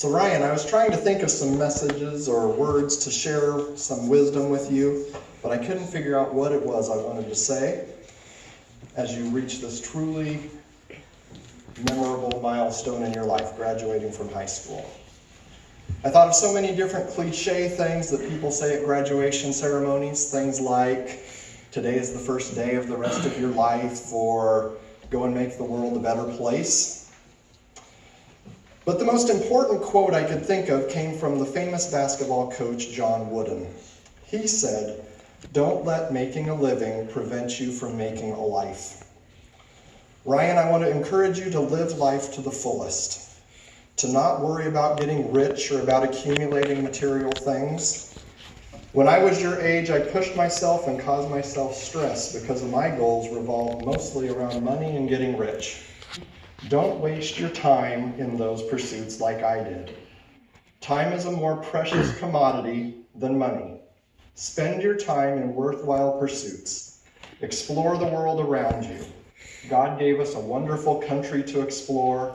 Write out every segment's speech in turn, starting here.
So Ryan, I was trying to think of some messages or words to share some wisdom with you, but I couldn't figure out what it was I wanted to say as you reach this truly memorable milestone in your life, graduating from high school. I thought of so many different cliche things that people say at graduation ceremonies, things like, today is the first day of the rest of your life, or go and make the world a better place. But the most important quote I could think of came from the famous basketball coach John Wooden. He said, "Don't let making a living prevent you from making a life." Ryan, I want to encourage you to live life to the fullest, to not worry about getting rich or about accumulating material things. When I was your age, I pushed myself and caused myself stress because my goals revolved mostly around money and getting rich. Don't waste your time in those pursuits like I did. Time is a more precious commodity than money. Spend your time in worthwhile pursuits. Explore the world around you. God gave us a wonderful country to explore,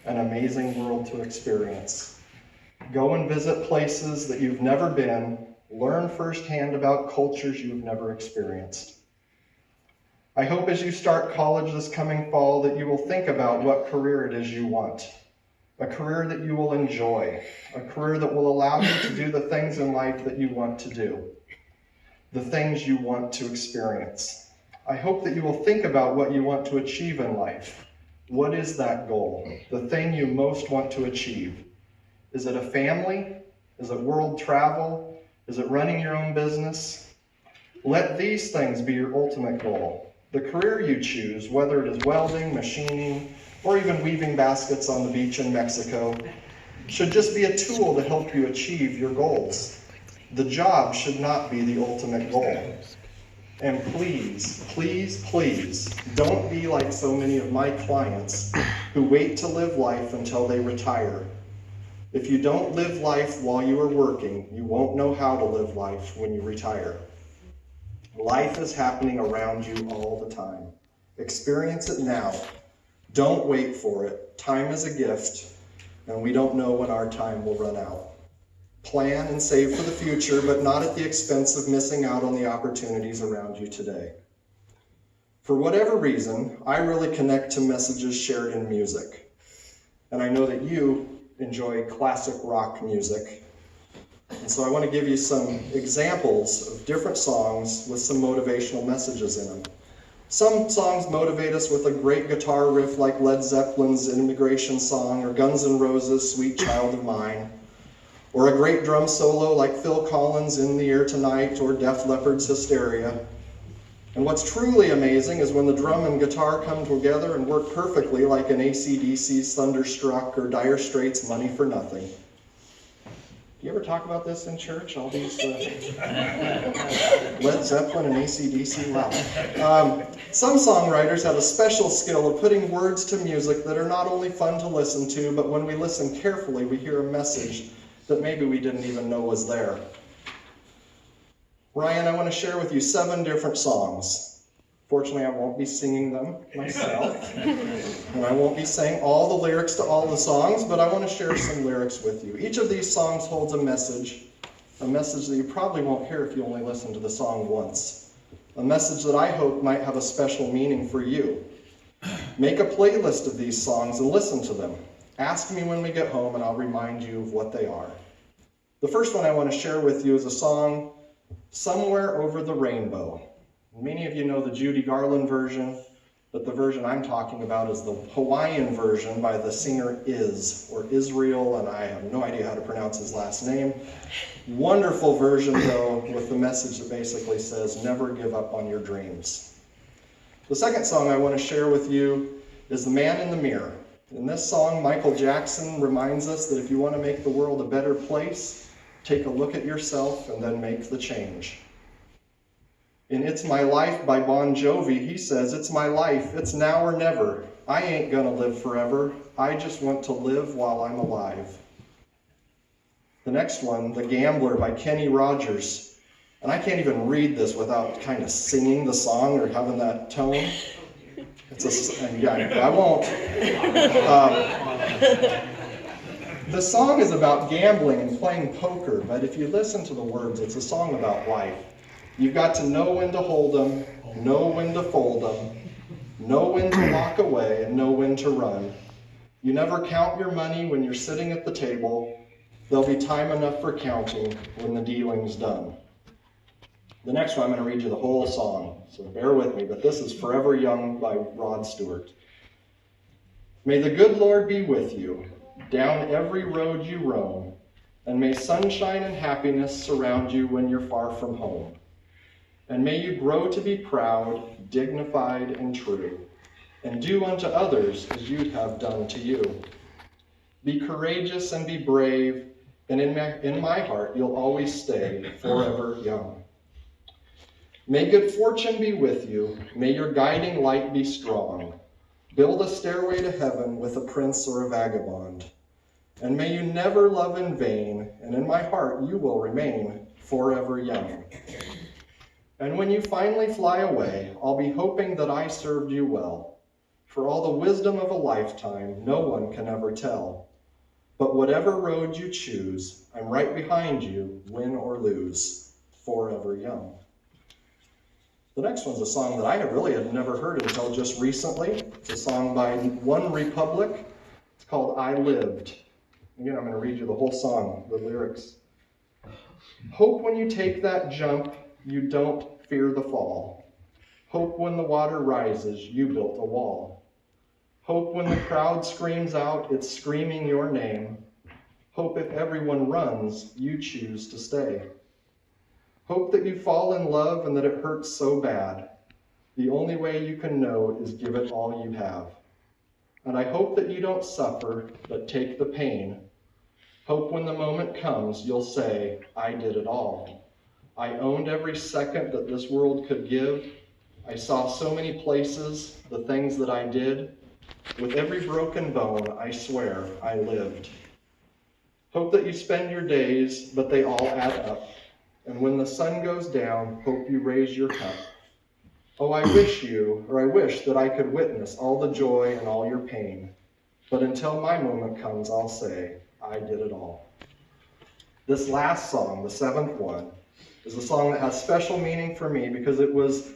an amazing world to experience. Go and visit places that you've never been. Learn firsthand about cultures you've never experienced. I hope as you start college this coming fall that you will think about what career it is you want. A career that you will enjoy. A career that will allow you to do the things in life that you want to do. The things you want to experience. I hope that you will think about what you want to achieve in life. What is that goal? The thing you most want to achieve? Is it a family? Is it world travel? Is it running your own business? Let these things be your ultimate goal. The career you choose, whether it is welding, machining, or even weaving baskets on the beach in Mexico, should just be a tool to help you achieve your goals. The job should not be the ultimate goal. And please, please, please, don't be like so many of my clients who wait to live life until they retire. If you don't live life while you are working, you won't know how to live life when you retire. Life is happening around you all the time. Experience it now. Don't wait for it. Time is a gift, and we don't know when our time will run out. Plan and save for the future, but not at the expense of missing out on the opportunities around you today. For whatever reason, I really connect to messages shared in music. And I know that you enjoy classic rock music. And so I want to give you some examples of different songs with some motivational messages in them. Some songs motivate us with a great guitar riff like Led Zeppelin's Immigration Song or Guns N' Roses' Sweet Child of Mine, or a great drum solo like Phil Collins' In the Air Tonight or Def Leppard's Hysteria. And what's truly amazing is when the drum and guitar come together and work perfectly like an AC/DC's Thunderstruck or Dire Straits' Money for Nothing. Do you ever talk about this in church? All these Led Zeppelin and AC/DC? Wow. Some songwriters have a special skill of putting words to music that are not only fun to listen to, but when we listen carefully, we hear a message that maybe we didn't even know was there. Ryan, I want to share with you 7 different songs. Fortunately, I won't be singing them myself, and I won't be saying all the lyrics to all the songs, but I want to share some lyrics with you. Each of these songs holds a message that you probably won't hear if you only listen to the song once, a message that I hope might have a special meaning for you. Make a playlist of these songs and listen to them. Ask me when we get home, and I'll remind you of what they are. The first one I want to share with you is a song, Somewhere Over the Rainbow. Many of you know the Judy Garland version, but the version I'm talking about is the Hawaiian version by the singer or Israel, and I have no idea how to pronounce his last name. Wonderful version, though, with the message that basically says, never give up on your dreams. The second song I want to share with you is The Man in the Mirror. In this song, Michael Jackson reminds us that if you want to make the world a better place, take a look at yourself and then make the change. In It's My Life by Bon Jovi, he says, "It's my life, it's now or never. I ain't gonna live forever. I just want to live while I'm alive." The next one, The Gambler by Kenny Rogers. And I can't even read this without kind of singing the song or having that tone. I won't. The song is about gambling and playing poker, but if you listen to the words, it's a song about life. You've got to know when to hold them, know when to fold them, know when to walk away, and know when to run. You never count your money when you're sitting at the table. There'll be time enough for counting when the dealing's done. The next one, I'm going to read you the whole song, so bear with me, but this is Forever Young by Rod Stewart. May the good Lord be with you, down every road you roam, and may sunshine and happiness surround you when you're far from home. And may you grow to be proud, dignified, and true, and do unto others as you'd have done to you. Be courageous and be brave, and in my heart you'll always stay forever young. May good fortune be with you, may your guiding light be strong. Build a stairway to heaven with a prince or a vagabond. And may you never love in vain, and in my heart you will remain forever young. And when you finally fly away, I'll be hoping that I served you well. For all the wisdom of a lifetime, no one can ever tell. But whatever road you choose, I'm right behind you, win or lose, forever young. The next one's a song that I had never heard until just recently. It's a song by One Republic. It's called I Lived. Again, I'm going to read you the whole song, the lyrics. Hope when you take that jump, you don't fear the fall. Hope when the water rises, you built a wall. Hope when the crowd screams out, it's screaming your name. Hope if everyone runs, you choose to stay. Hope that you fall in love and that it hurts so bad. The only way you can know is give it all you have. And I hope that you don't suffer, but take the pain. Hope when the moment comes, you'll say, I did it all. I owned every second that this world could give. I saw so many places, the things that I did. With every broken bone, I swear I lived. Hope that you spend your days, but they all add up. And when the sun goes down, hope you raise your cup. Oh, I wish that I could witness all the joy and all your pain. But until my moment comes, I'll say, I did it all. This last song, the seventh one, is a song that has special meaning for me because it was,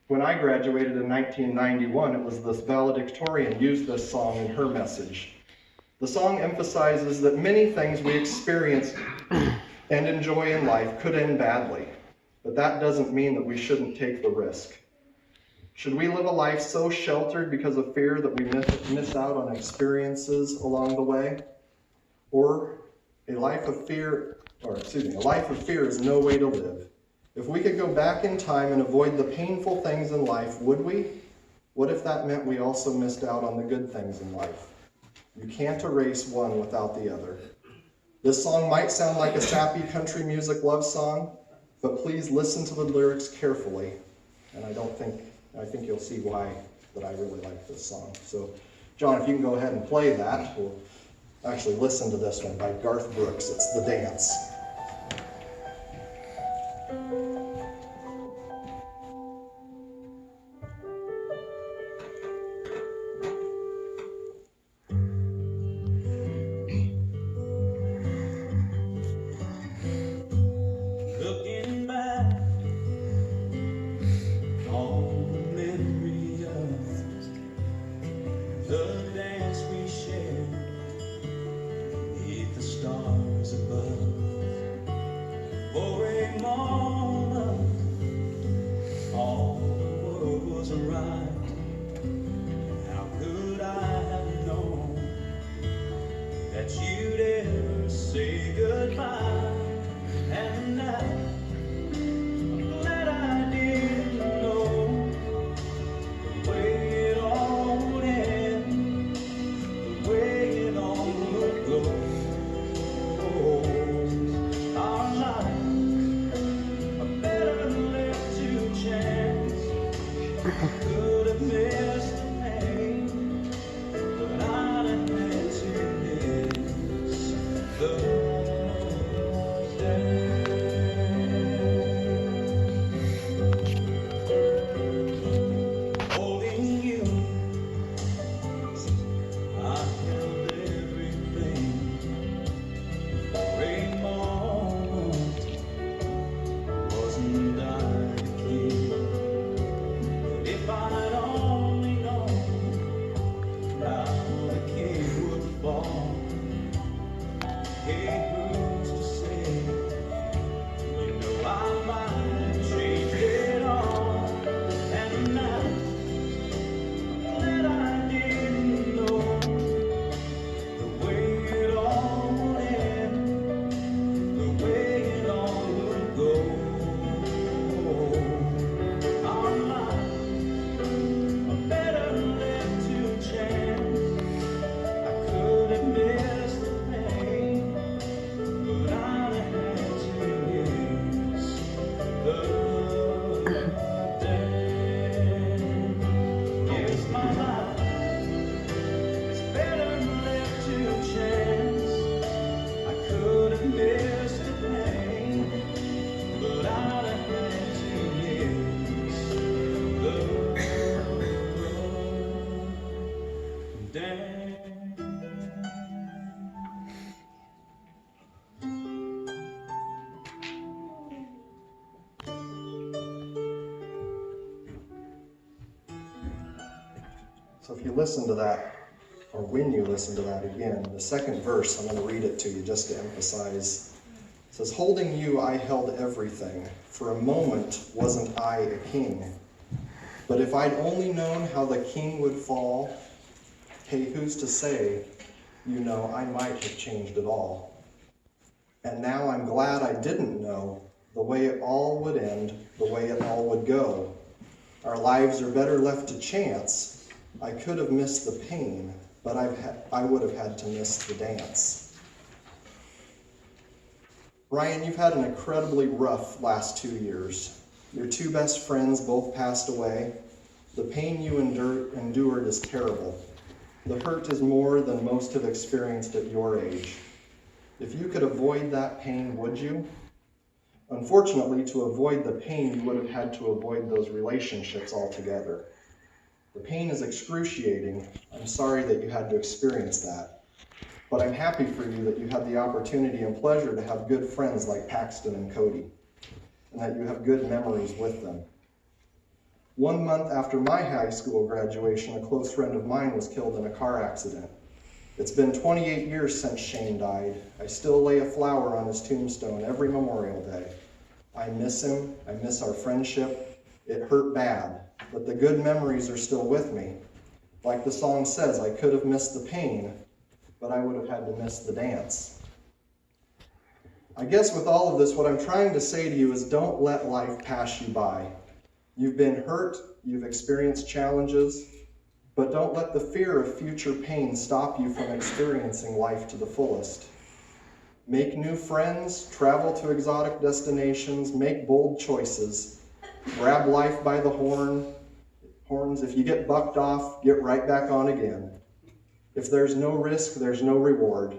when I graduated in 1991, it was this valedictorian used this song in her message. The song emphasizes that many things we experience and enjoy in life could end badly, but that doesn't mean that we shouldn't take the risk. Should we live a life so sheltered because of fear that we miss out on experiences along the way? Or a life of fear is no way to live. If we could go back in time and avoid the painful things in life, would we? What if that meant we also missed out on the good things in life? You can't erase one without the other. This song might sound like a sappy country music love song, but please listen to the lyrics carefully, and I think you'll see why that I really like this song. So, John, if you can go ahead and play that, we'll actually listen to this one by Garth Brooks. It's The Dance. Stars above. So if you listen to that, or when you listen to that again, the second verse, I'm going to read it to you just to emphasize. It says, "Holding you I held everything. For a moment wasn't I a king. But if I'd only known how the king would fall, hey, who's to say, you know, I might have changed it all. And now I'm glad I didn't know the way it all would end, the way it all would go. Our lives are better left to chance. I could have missed the pain, but I would have had to miss the dance." Ryan, you've had an incredibly rough last 2 years. Your two best friends both passed away. The pain you endured is terrible. The hurt is more than most have experienced at your age. If you could avoid that pain, would you? Unfortunately, to avoid the pain, you would have had to avoid those relationships altogether. The pain is excruciating. I'm sorry that you had to experience that. But I'm happy for you that you had the opportunity and pleasure to have good friends like Paxton and Cody, and that you have good memories with them. 1 month after my high school graduation, a close friend of mine was killed in a car accident. It's been 28 years since Shane died. I still lay a flower on his tombstone every Memorial Day. I miss him. I miss our friendship. It hurt bad, but the good memories are still with me. Like the song says, I could have missed the pain, but I would have had to miss the dance. I guess with all of this, what I'm trying to say to you is don't let life pass you by. You've been hurt, you've experienced challenges, but don't let the fear of future pain stop you from experiencing life to the fullest. Make new friends, travel to exotic destinations, make bold choices, grab life by the horns. If you get bucked off, get right back on again. If there's no risk, there's no reward.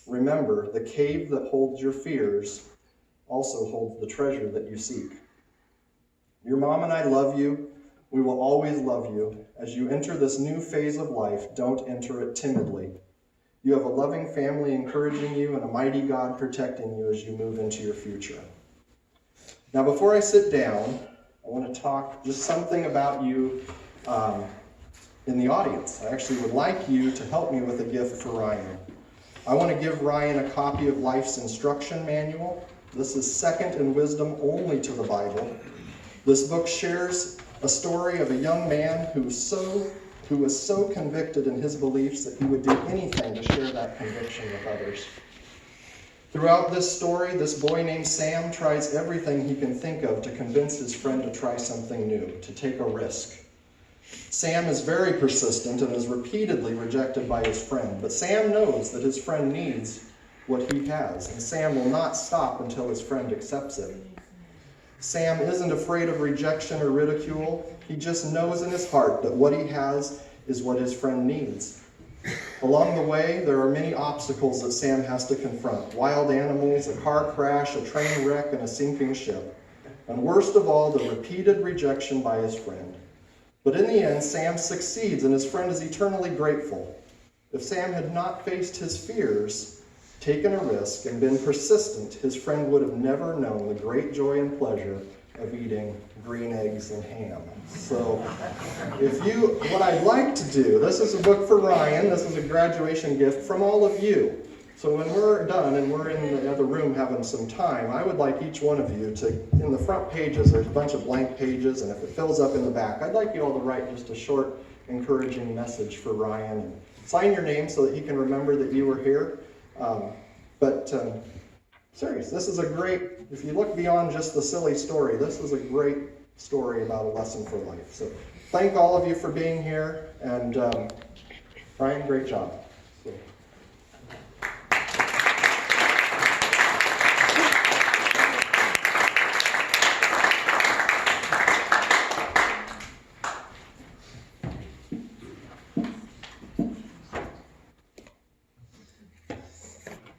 Remember, the cave that holds your fears also holds the treasure that you seek. Your mom and I love you. We will always love you. As you enter this new phase of life, don't enter it timidly. You have a loving family encouraging you and a mighty God protecting you as you move into your future. Now, before I sit down, I want to talk just something about you in the audience. I actually would like you to help me with a gift for Ryan. I want to give Ryan a copy of Life's Instruction Manual. This is second in wisdom only to the Bible. This book shares a story of a young man who was so convicted in his beliefs that he would do anything to share that conviction with others. Throughout this story, this boy named Sam tries everything he can think of to convince his friend to try something new, to take a risk. Sam is very persistent and is repeatedly rejected by his friend, but Sam knows that his friend needs what he has, and Sam will not stop until his friend accepts it. Sam isn't afraid of rejection or ridicule. He just knows in his heart that what he has is what his friend needs. Along the way, there are many obstacles that Sam has to confront. Wild animals, a car crash, a train wreck, and a sinking ship. And worst of all, the repeated rejection by his friend. But in the end, Sam succeeds, and his friend is eternally grateful. If Sam had not faced his fears, taken a risk, and been persistent, his friend would have never known the great joy and pleasure of eating green eggs and ham. So what I'd like to do, this is a book for Ryan, this is a graduation gift from all of you. So when we're done and we're in the other room having some time, I would like each one of you to, in the front pages, there's a bunch of blank pages, and if it fills up in the back, I'd like you all to write just a short, encouraging message for Ryan. And sign your name so that he can remember that you were here. Serious, this is a great, if you look beyond just the silly story, this is a great story about a lesson for life. So thank all of you for being here, and Ryan, great job. So.